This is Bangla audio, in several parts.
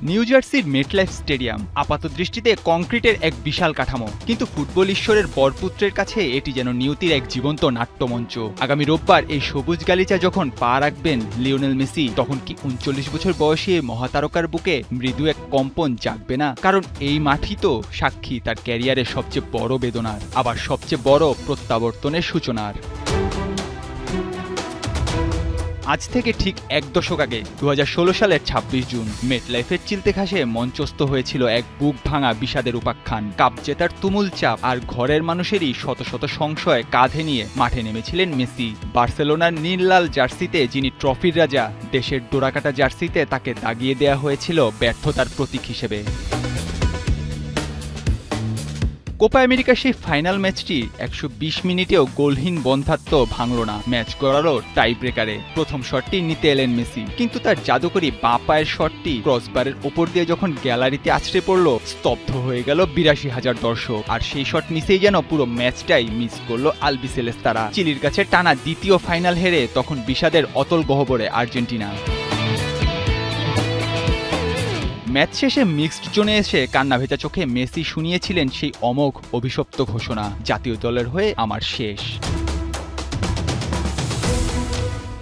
নিউ জার্সির মেটলাইফ স্টেডিয়াম আপাত দৃষ্টিতে কংক্রিটের এক বিশাল কাঠামো, কিন্তু ফুটবল ঈশ্বরের বরপুত্রের কাছে এটি যেন নিয়তির এক জীবন্ত নাট্যমঞ্চ। আগামী রোববার এই সবুজ গালিচা যখন পা রাখবেন লিওনেল মেসি, তখন কি ৩৯ বছর বয়সী মহাতারকার বুকে মৃদু এক কম্পন জাগবে না? কারণ এই মাঠই তো সাক্ষী তার ক্যারিয়ারের সবচেয়ে বড় বেদনার, আবার সবচেয়ে বড় প্রত্যাবর্তনের সূচনার। আজ থেকে ঠিক এক দশক আগে ২০১৬ সালের ২৬ জুন মেটলাইফের চিলতে ঘাসে মঞ্চস্থ হয়েছিল এক বুক ভাঙা বিষাদের উপাখ্যান। কাপ জেতার তুমুল চাপ আর ঘরের মানুষেরই শত শত সংশয় কাঁধে নিয়ে মাঠে নেমেছিলেন মেসি। বার্সেলোনার নীল লাল জার্সিতে যিনি ট্রফির রাজা, দেশের ডোরাকাটা জার্সিতে তাকে দাগিয়ে দেয়া হয়েছিল ব্যর্থতার প্রতীক হিসেবে। কোপা আমেরিকার সেই ফাইনাল ম্যাচটি ১২০ মিনিটেও গোলহীন বন্ধাত্ম ভাঙল না। ম্যাচ গড়ালো টাই ব্রেকারে। প্রথম শটটি নিতে এলেন মেসি, কিন্তু তার জাদুকরী বাঁ পায়ের শটটি ক্রসবারের ওপর দিয়ে যখন গ্যালারিতে আছড়ে পড়ল, স্তব্ধ হয়ে গেল ৮২,০০০ দর্শক। আর সেই শট মিসেই যেন পুরো ম্যাচটাই মিস করল আলবিসেলেস্তারা। চিলির কাছে টানা দ্বিতীয় ফাইনাল হেরে তখন বিষাদের অতল গহ্বরে আর্জেন্টিনা। ম্যাচ শেষে মিক্সড জোনে এসে কান্না ভেজা চোখে মেসি শুনিয়েছিলেন সেই অমোঘ অভিশপ্ত ঘোষণা, জাতীয় দলের হয়ে আমার শেষ।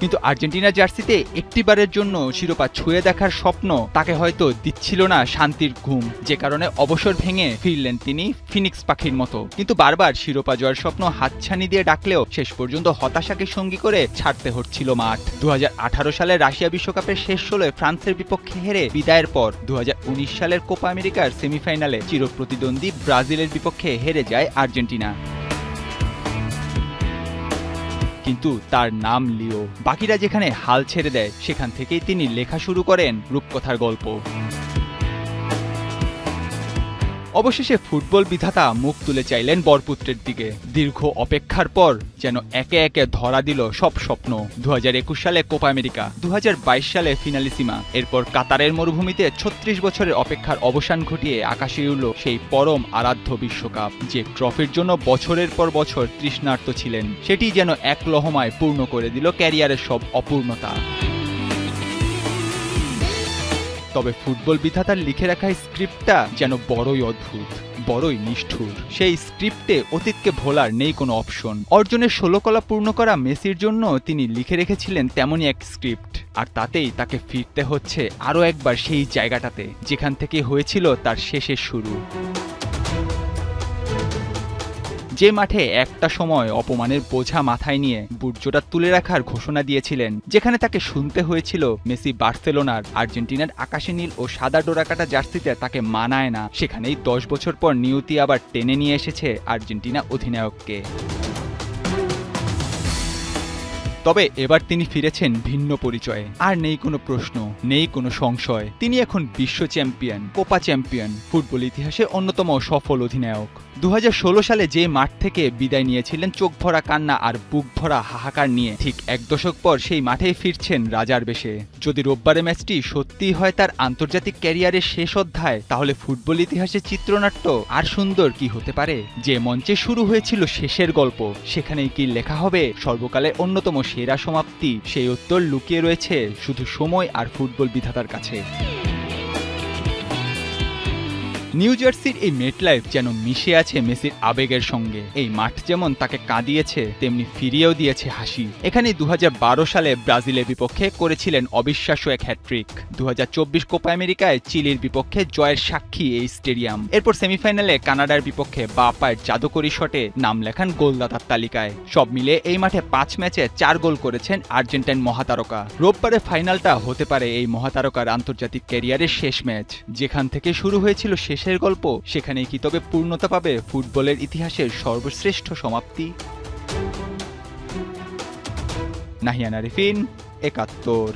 কিন্তু আর্জেন্টিনা জার্সিতে একটিবারের জন্য শিরোপা ছুঁয়ে দেখার স্বপ্ন তাকে হয়তো দিচ্ছিল না শান্তির ঘুম, যে কারণে অবসর ভেঙে ফিরলেন তিনি ফিনিক্স পাখির মতো। কিন্তু বারবার শিরোপা জয়ের স্বপ্ন হাতছানি দিয়ে ডাকলেও শেষ পর্যন্ত হতাশাকে সঙ্গী করে ছাড়তে হচ্ছিল মাঠ। ২০১৮ সালে রাশিয়া বিশ্বকাপের শেষ ষোলোয় ফ্রান্সের বিপক্ষে হেরে বিদায়ের পর ২০১৯ সালের কোপা আমেরিকার সেমিফাইনালে চিরপ্রতিদ্বন্দ্বী ব্রাজিলের বিপক্ষে হেরে যায় আর্জেন্টিনা। কিন্তু তার নাম লিও। বাকিরা যেখানে হাল ছেড়ে দেয়, সেখান থেকেই তিনি লেখা শুরু করেন রূপকথার গল্প। অবশেষে ফুটবল বিধাতা মুখ তুলে চাইলেন বরপুত্রের দিকে। দীর্ঘ অপেক্ষার পর যেন একে একে ধরা দিল সব স্বপ্ন। ২০২১ সালে কোপা আমেরিকা, ২০২২ সালে ফিনালিসিমা, এরপর কাতারের মরুভূমিতে ৩৬ বছরের অপেক্ষার অবসান ঘটিয়ে আকাশে উড়ল সেই পরম আরাধ্য বিশ্বকাপ। যে ট্রফির জন্য বছরের পর বছর তৃষ্ণার্ত ছিলেন, সেটি যেন এক লহমায় পূর্ণ করে দিল ক্যারিয়ারের সব অপূর্ণতা। তবে ফুটবল বিধাতার লিখে রাখা স্ক্রিপ্টটা যেন বড়ই অদ্ভুত, বড়ই নিষ্ঠুর। সেই স্ক্রিপ্টে অতীতকে ভোলার নেই কোনো অপশন। অর্জনের ১৬ কলা পূর্ণ করা মেসির জন্য তিনি লিখে রেখেছিলেন তেমনই এক স্ক্রিপ্ট, আর তাতেই তাকে ফিরতে হচ্ছে আরও একবার সেই জায়গাটাতে যেখান থেকে হয়েছিল তার শেষের শুরু। যে মাঠে একটা সময় অপমানের বোঝা মাথায় নিয়ে বুটজোড়া তুলে রাখার ঘোষণা দিয়েছিলেন, যেখানে তাকে শুনতে হয়েছিল মেসি বার্সেলোনার আর্জেন্টিনার আকাশে নীল ও সাদা ডোরাকাটা জার্সিতে তাকে মানায় না, সেখানেই ১০ বছর পর নিয়তি আবার টেনে নিয়ে এসেছে আর্জেন্টিনা অধিনায়ককে। তবে এবার তিনি ফিরেছেন ভিন্ন পরিচয়ে। আর নেই কোনো প্রশ্ন, নেই কোনো সংশয়, তিনি এখন বিশ্ব চ্যাম্পিয়ন, কোপা চ্যাম্পিয়ন, ফুটবল ইতিহাসে অন্যতম সফল অধিনায়ক। ২০১৬ সালে যে মাঠ থেকে বিদায় নিয়েছিলেন চোখ ভরা কান্না আর বুক ভরা হাহাকার নিয়ে, ঠিক এক দশক পর সেই মাঠেই ফিরছেন রাজার বেশে। যদি রোববারের ম্যাচটি সত্যিই হয় তার আন্তর্জাতিক ক্যারিয়ারের শেষ অধ্যায়, তাহলে ফুটবল ইতিহাসে চিত্রনাট্য আর সুন্দর কি হতে পারে? যে মঞ্চে শুরু হয়েছিল শেষের গল্প, সেখানেই কি লেখা হবে সর্বকালের অন্যতম সেরা সমাপ্তি? সেই উত্তর লুকিয়ে রয়েছে শুধু সময় আর ফুটবল বিধাতার কাছে। নিউ জার্সির এই মেটলাইফ যেন মিশে আছে মেসির আবেগের সঙ্গে। এই মাঠ যেমন তাকে কাঁদিয়েছে, তেমনি ফিরিয়েও দিয়েছে হাসি। এখানেই ২০১২ সালে ব্রাজিলের বিপক্ষে করেছিলেন অবিশ্বাস্য এক হ্যাট্রিক। ২০২৪ কোপা আমেরিকায় চিলির বিপক্ষে জয়ের সাক্ষী এই স্টেডিয়াম। এরপর সেমিফাইনালে কানাডার বিপক্ষে বাঁ পায়ের জাদুকরী শটে নাম লেখান গোলদাতার তালিকায়। সব মিলে এই মাঠে ৫ ম্যাচে ৪ গোল করেছেন আর্জেন্টাইন মহাতারকা। রোববারে ফাইনালটা হতে পারে এই মহাতারকার আন্তর্জাতিক ক্যারিয়ারের শেষ ম্যাচ। যেখান থেকে শুরু হয়েছিল শেষের গল্প, সেখানেই কি তবে পূর্ণতা পাবে ফুটবলের ইতিহাসের সর্বশ্রেষ্ঠ সমাপ্তি? নাহিয়ান আরিফিন, ৭১।